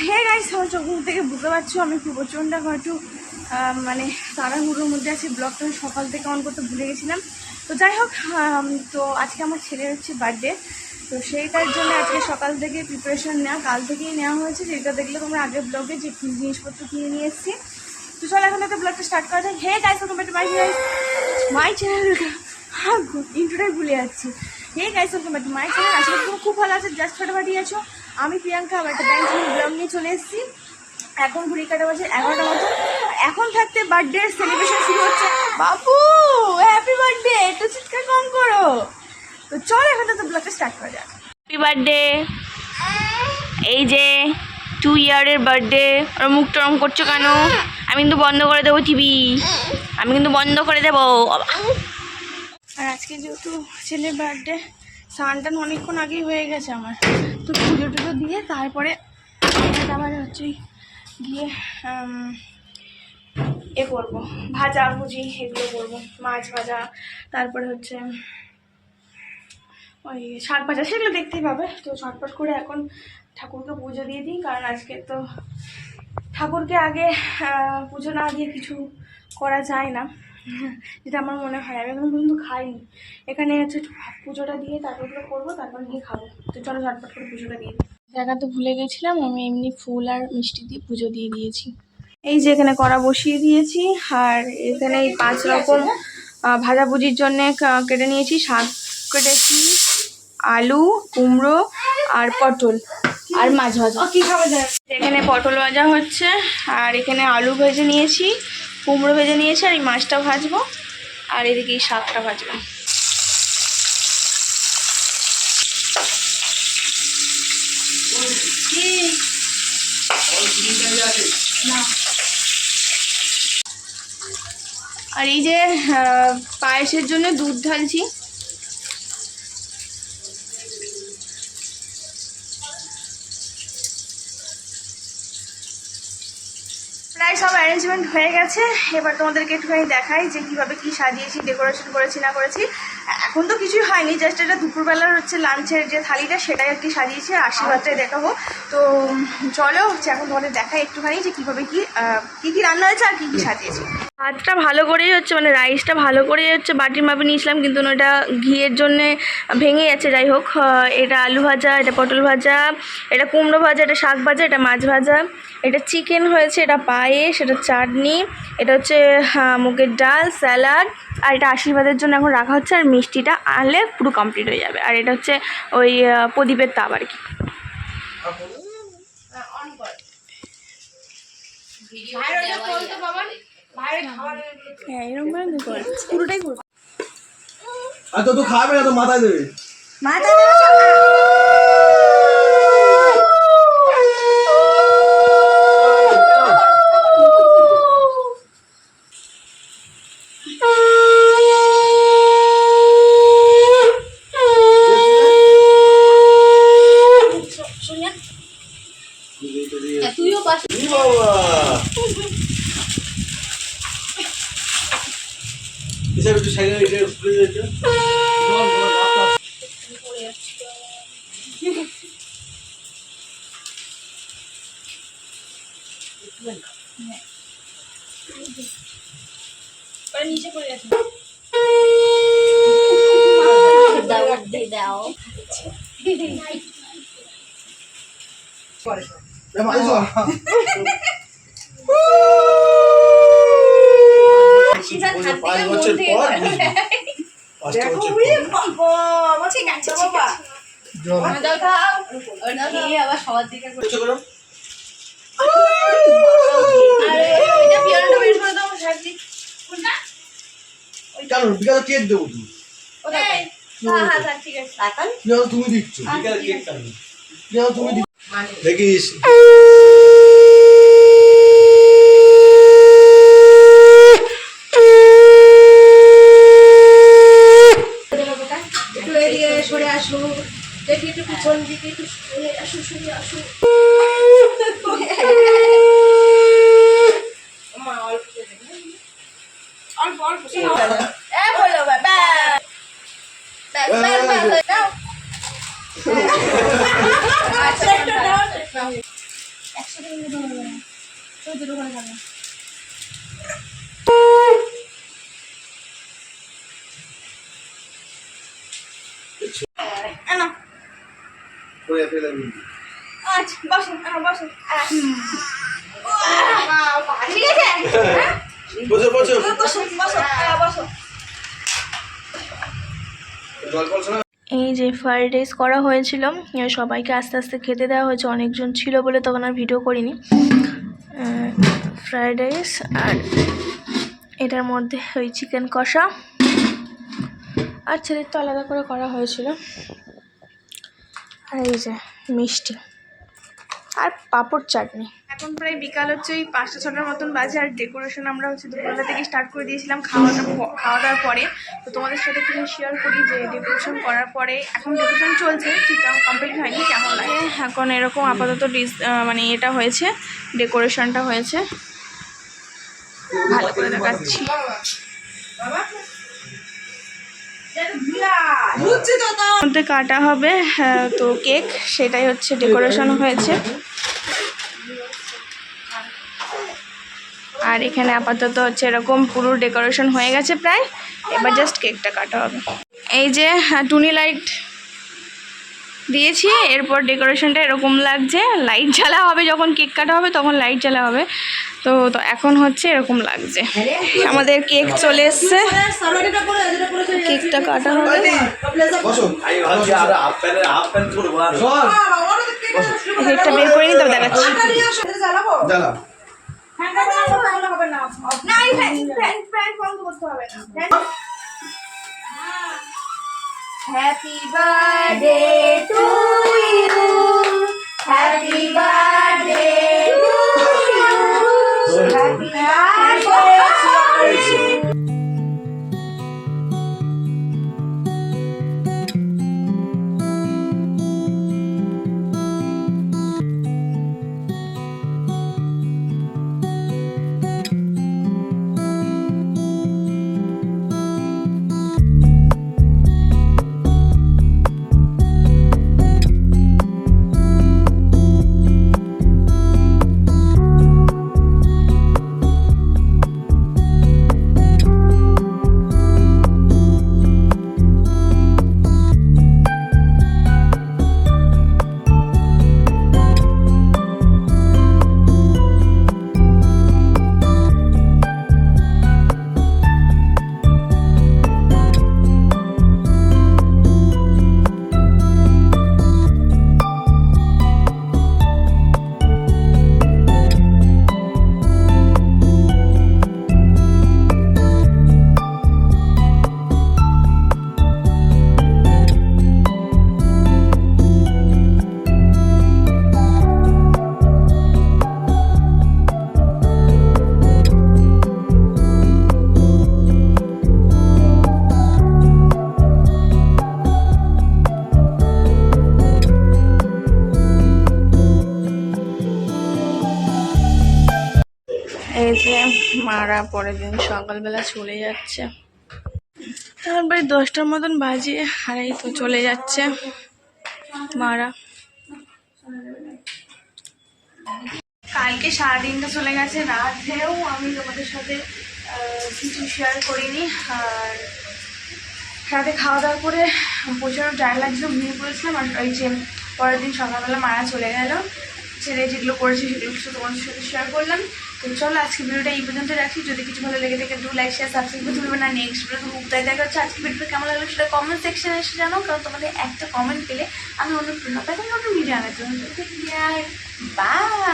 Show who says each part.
Speaker 1: Hey guys, আমার চোখ মুখ থেকে বুঝতে পারছো আমি খুব প্রচণ্ড একটু মানে তাড়াহুড়োর মধ্যে আছি। ব্লগটা আমি সকাল থেকে অন করতে ভুলে গেছিলাম। তো যাই হোক, তো আজকে আমার ছেলের হচ্ছে বার্থডে। তো সেইটার জন্য আজকে সকাল থেকে প্রিপারেশান নেওয়া, কাল থেকেই নেওয়া হয়েছে। যেটা দেখলে তোমরা আগের ব্লগে যে জিনিসপত্র কিনে নিয়ে এসেছি। তো চলো এখন একটা ব্লগটা স্টার্ট করা যায়। Hey guys, welcome back to my channel. ইন্ট্রোটাই ভুলে যাচ্ছি। Hey guys, welcome back to my channel. আশা করি তুমি খুব ভালো আছো, জাস্ট ফাটাফাটি আছো। আমি প্রিয়াঙ্কা আবার একটা ব্যাংক ব্লগ নিয়ে চলে এসেছি। এখন ঘুরি কাটা বাজে 11টা মতো। এখন থাকতে বার্থডে সেলিব্রেশন শুরু হচ্ছে। বাবু হ্যাপি বার্থডে, একটু চিৎকার কম করো। তো চলো এখন তো ব্লগটা স্টার্ট করা যাক। Happy birthday. এই যে 2 ইয়ারের বার্থডে। ওর মুখ টরম করছো কেন? আমি কিন্তু বন্ধ করে দেবো টিভি, আমি কিন্তু বন্ধ করে দেবো। আর আজকে যেহেতু ছেলের বার্থডে, স্নান টান অনেকক্ষণ আগেই হয়ে গেছে আমার। তো পুজো টুজো দিয়ে তারপরে আবার হচ্ছে গিয়ে করবো, ভাজা ভুজি এগুলো করবো, মাছ ভাজা, তারপরে হচ্ছে ওই শাক ভাজা, সেগুলো দেখতেই পাবে। তো ঝটপট করে এখন ঠাকুরকে পুজো দিয়ে দিই, কারণ আজকে তো ঠাকুরকে আগে পুজো না দিয়ে কিছু করা যায় না, যেটা আমার মনে হয়। আমি এখন কিন্তু খাইনি। এখানে হচ্ছে পুজোটা দিয়ে তারপর করবো, তারপর গিয়ে খাবো। তো চলো ঝটপট করে পুজোটা দিয়ে দিই। জায়গা তো ভুলে গেছিলাম, আমি এমনি ফুল আর মিষ্টি দিয়ে পুজো দিয়ে দিয়েছি। এই যে এখানে কড়া বসিয়ে দিয়েছি, আর এখানে এই 5 রকম ভাজাভুজির জন্য কেটে নিয়েছি। শাক কেটেছি, আলু, কুমড়ো আর পটল, আর মাছ ভাজা। এখানে পটল ভাজা হচ্ছে, আর এখানে আলু ভেজে নিয়েছি, কুমড়ো ভেজে নিয়েছি, আর এই মাছটা ভাজবো, আর এদিকে এই শাকটা ভাজবো। আর এই যে পায়েসের জন্য দুধ ঢালছি। প্রায় সব অ্যারেঞ্জমেন্ট হয়ে গেছে। এবার তোমাদেরকে একটুখানি দেখাই যে কীভাবে কী সাজিয়েছি, ডেকোরেশন করেছি না করেছি। এখন তো কিছুই হয়নি, জাস্ট এটা দুপুরবেলার হচ্ছে লাঞ্চের যে থালিটা সেটাই একটি সাজিয়েছি, আশীর্বাদটাই দেখাবো। তো চলো হচ্ছে এখন তোমাদের দেখাই একটুখানি যে কীভাবে কী কী রান্না হয়েছে আর কী কী সাজিয়েছি। ভাতটা ভালো করেই হচ্ছে, মানে রাইসটা ভালো করেই হচ্ছে বাটির মাপে নিয়েছিলাম, কিন্তু ওটা ঘিয়ের জন্যে ভেঙে যাচ্ছে। যাই হোক, এটা আলু ভাজা, এটা পটল ভাজা, এটা কুমড়ো ভাজা, এটা শাক ভাজা, এটা মাছ ভাজা, এটা চিকেন হয়েছে, এটা পায়েস, এটা চাটনি, এটা হচ্ছে মুগের ডাল, স্যালাড, আর এটা আশীর্বাদের জন্য এখন রাখা হচ্ছে। আর মিষ্টিটা আনলে পুরো কমপ্লিট হয়ে যাবে। আর এটা হচ্ছে ওই প্রদীপের তাপ আর কি। পুরোটাই
Speaker 2: তো খাবে না, তো মাথায় দেবে।
Speaker 1: তুইও পাস। নিচে পড়ে গেছে। দাও সবার দিকে
Speaker 2: কেক দেবো তুমি দিচ্ছ, তুমি দেখিস।
Speaker 1: সরে আসো, দেখি একটু পিছন দিকে, একটু সরে আসো, সরে আসো। অল্প অল্প একসাথে নিয়ে যেতে হবে না, তো দুটো করে যাবে। না
Speaker 2: করে ফেলে দিন।
Speaker 1: আচ্ছা বসো, বসো। ঠিক আছে, হ্যাঁ?
Speaker 2: বসো বসো
Speaker 1: বসো বসো বসো।
Speaker 2: গল্প শোনা।
Speaker 1: এই যে ফ্রাইড রাইস করা হয়েছিল, সবাইকে আস্তে আস্তে খেতে দেওয়া হয়েছে, অনেকজন ছিল বলে তখন আর ভিডিও করিনি। ফ্রাইড রাইস আর এটার মধ্যে ওই চিকেন কষা আর ছেলের তো আলাদা করে করা হয়েছিল, আর এই যে মিষ্টি আর পাঁপড় চাটনি। এখন প্রায় বিকাল হচ্ছে ওই 5টা-6টার মতন বাজে, আর ডেকোরেশন আমরা হচ্ছে দুপুরবেলা থেকে স্টার্ট করে দিয়েছিলাম খাওয়া দাওয়ার পরে। তো তোমাদের সাথে একটু শেয়ার করি যে ডেকোরেশন করার পরে এখন ডেকোরেশন চলছে, ঠিক কমপ্লিট হয়নি, কেমন লাগে এখন এরকম আপাতত মানে এটা হয়েছে, ডেকোরেশনটা হয়েছে, ভালো করে দেখাচ্ছি। মধ্যে কাটা হবে তো কেক, সেটাই হচ্ছে ডেকোরেশন হয়েছে। আর এখানে আপাতত হচ্ছে এরকম পুরো ডেকোরেশন হয়ে গেছে প্রায়, এবার জাস্ট কেকটা কাটা হবে। এই যে টুনি লাইট দিয়েছি, এরপর ডেকোরেশনটা এরকম লাগছে, লাইট জ্বালা হবে যখন কেক কাটা হবে তখন লাইট জ্বালা হবে। তো এখন হচ্ছে এরকম লাগছে। আমাদের কেক চলে এসছে, কেকটা কাটা হবে।
Speaker 2: বসো
Speaker 1: কেকটা বের করে নিই তবে দেখাচ্ছি।
Speaker 2: জ্বালা।
Speaker 1: Happy birthday to you. Happy birthday to you. Happy birthday. এই যে মারা পরের দিন সকালবেলা চলে যাচ্ছে, তারপরে 10টার মতন বাজে, আর এই তো চলে যাচ্ছে মারা। কালকে সারাদিনটা চলে গেছে, রাতেও আমি তোমাদের সাথে কিছু শেয়ার করিনি। আর রাতে খাওয়া দাওয়া করে প্রচুর টায়ার লাগছিল, ঘুমিয়ে পড়েছিলাম। আর ওই যে পরের দিন সকালবেলা মারা চলে গেল, ছেলে যেগুলো করেছে সেগুলো কিছু তোমাদের সাথে শেয়ার করলাম। তো চলো আজকে ভিডিওটা এই পর্যন্ত রাখি। যদি কিছু ভালো লেগে থাকে একটু লাইক শেয়ার সাবস্ক্রাইব করতে ভুলবে না। নেক্সট ভিডিও উপায় দেখা হচ্ছে। আজকে ভিডিওটা কেমন লাগলো সেটা কমেন্ট সেকশনে এসে জানাও, কারণ তোমাদের একটা কমেন্ট পেলে আমি অনুপ্রেরণা পাই নতুন ভিডিও আনার জন্য। বাই।